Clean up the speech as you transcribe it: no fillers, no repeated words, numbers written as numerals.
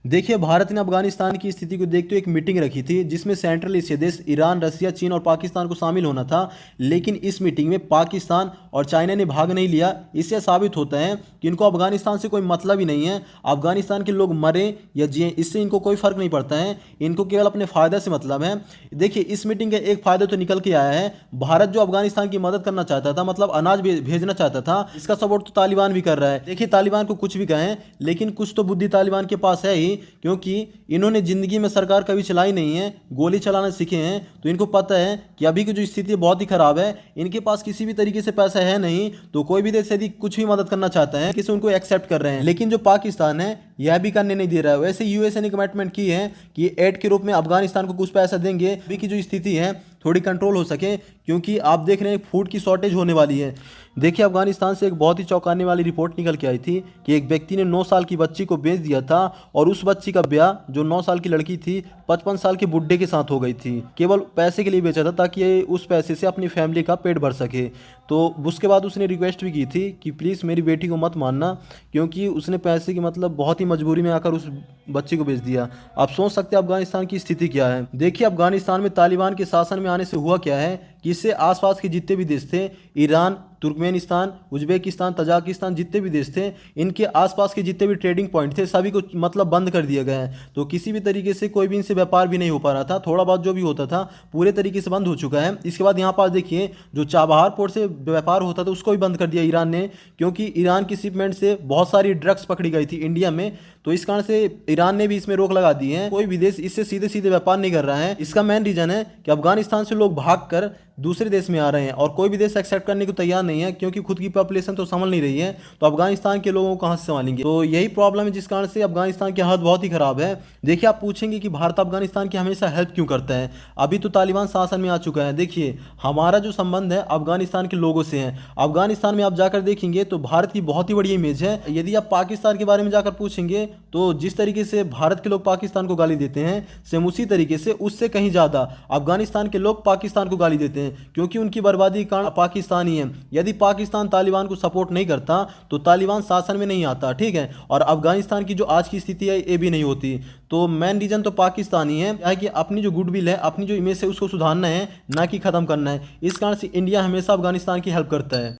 देखिए, भारत ने अफगानिस्तान की स्थिति को देखते हुए एक मीटिंग रखी थी जिसमें सेंट्रल एशिया देश ईरान, रसिया, चीन और पाकिस्तान को शामिल होना था। लेकिन इस मीटिंग में पाकिस्तान और चाइना ने भाग नहीं लिया। इससे साबित होता है कि इनको अफगानिस्तान से कोई मतलब ही नहीं है। अफगानिस्तान के लोग मरे या जिए, इससे इनको कोई फर्क नहीं पड़ता है। इनको केवल अपने फायदे से मतलब है। देखिए, इस मीटिंग का एक फायदा तो निकल के आया है। भारत जो अफगानिस्तान की मदद करना चाहता था, मतलब अनाज भेजना चाहता था, इसका सपोर्ट तो तालिबान भी कर रहा है। देखिए, तालिबान को कुछ भी कहें, लेकिन कुछ तो बुद्धि तालिबान के पास है ही, क्योंकि इन्होंने जिंदगी में सरकार कभी चलाई नहीं है, गोली चलाना सीखे हैं। तो इनको पता है कि अभी की जो स्थिति है बहुत ही खराब है। इनके पास किसी भी तरीके से पैसा है नहीं, तो कोई भी देश यदि कुछ भी मदद करना चाहता है किसी उनको एक्सेप्ट कर रहे हैं। लेकिन जो पाकिस्तान है यह भी करने नहीं दे रहा है। वैसे यूएसए ने कमिटमेंट की है कि एड के रूप में अफगानिस्तान को कुछ पैसा देंगे, अभी की जो स्थिति है थोड़ी कंट्रोल हो सके, क्योंकि आप देख रहे हैं फूड की शॉर्टेज होने वाली है। देखिए, अफगानिस्तान से एक बहुत ही चौंकाने वाली रिपोर्ट निकल के आई थी कि एक व्यक्ति ने 9 साल की बच्ची को बेच दिया था और उस बच्ची का ब्याह, जो 9 साल की लड़की थी, 55 साल के बुड्ढे के साथ हो गई थी। केवल पैसे के लिए बेचा था ताकि उस पैसे से अपनी फैमिली का पेट भर सके। तो उसके बाद उसने रिक्वेस्ट भी की थी कि प्लीज़ मेरी बेटी को मत मारना, क्योंकि उसने पैसे की मतलब बहुत ही मजबूरी में आकर उस बच्ची को बेच दिया। आप सोच सकते हैं अफगानिस्तान की स्थिति क्या है। देखिए, अफगानिस्तान में तालिबान के शासन में आने से हुआ क्या है कि इससे आसपास के जितने भी देश थे, ईरान, तुर्कमेनिस्तान, उज्बेकिस्तान, तजाकिस्तान, जितने भी देश थे, इनके आसपास के जितने भी ट्रेडिंग पॉइंट थे सभी को मतलब बंद कर दिया गया है। तो किसी भी तरीके से कोई भी इनसे व्यापार भी नहीं हो पा रहा था। थोड़ा बहुत जो भी होता था पूरे तरीके से बंद हो चुका है। इसके बाद यहाँ पास देखिए, जो चाबहार पोर्ट से व्यापार होता था उसको भी बंद कर दिया ईरान ने, क्योंकि ईरान की शिपमेंट से बहुत सारी ड्रग्स पकड़ी गई थी इंडिया में। तो इस कारण से ईरान ने भी इसमें रोक लगा दी है। कोई भी देश इससे सीधे सीधे व्यापार नहीं कर रहा है। इसका मेन रीजन है कि अफगानिस्तान से लोग भागकर दूसरे देश में आ रहे हैं और कोई भी देश एक्सेप्ट करने को तैयार नहीं है, क्योंकि खुद की पॉपुलेशन तो संभल नहीं रही है। तो अफगानिस्तान के लोगों को कहां से संभालेंगे। तो यही प्रॉब्लम है जिस कारण से अफगानिस्तान की हालत बहुत ही खराब है। देखिए, आप पूछेंगे कि भारत अफगानिस्तान की हमेशा हेल्प क्यों करता है। अभी तो तालिबान शासन में आ चुका है। देखिए, हमारा जो संबंध है अफगानिस्तान के लोगों से है। अफगानिस्तान में आप जाकर देखेंगे तो भारत की बहुत ही बड़ी इमेज है। यदि आप पाकिस्तान के बारे में जाकर पूछेंगे तो जिस तरीके से भारत के लोग पाकिस्तान को गाली देते हैं, सेम उसी तरीके से उससे कहीं ज्यादा अफगानिस्तान के लोग पाकिस्तान को गाली देते हैं, क्योंकि उनकी बर्बादी का कारण पाकिस्तान ही है। यदि पाकिस्तान तालिबान को सपोर्ट नहीं करता तो तालिबान शासन में नहीं आता, ठीक है, और अफगानिस्तान की जो आज की स्थिति है ये भी नहीं होती। तो मेन रीजन तो पाकिस्तान ही है कि अपनी जो गुडविल है, अपनी जो इमेज है उसको सुधारना है, ना कि खत्म करना है। इस कारण से इंडिया हमेशा अफगानिस्तान की हेल्प करता है।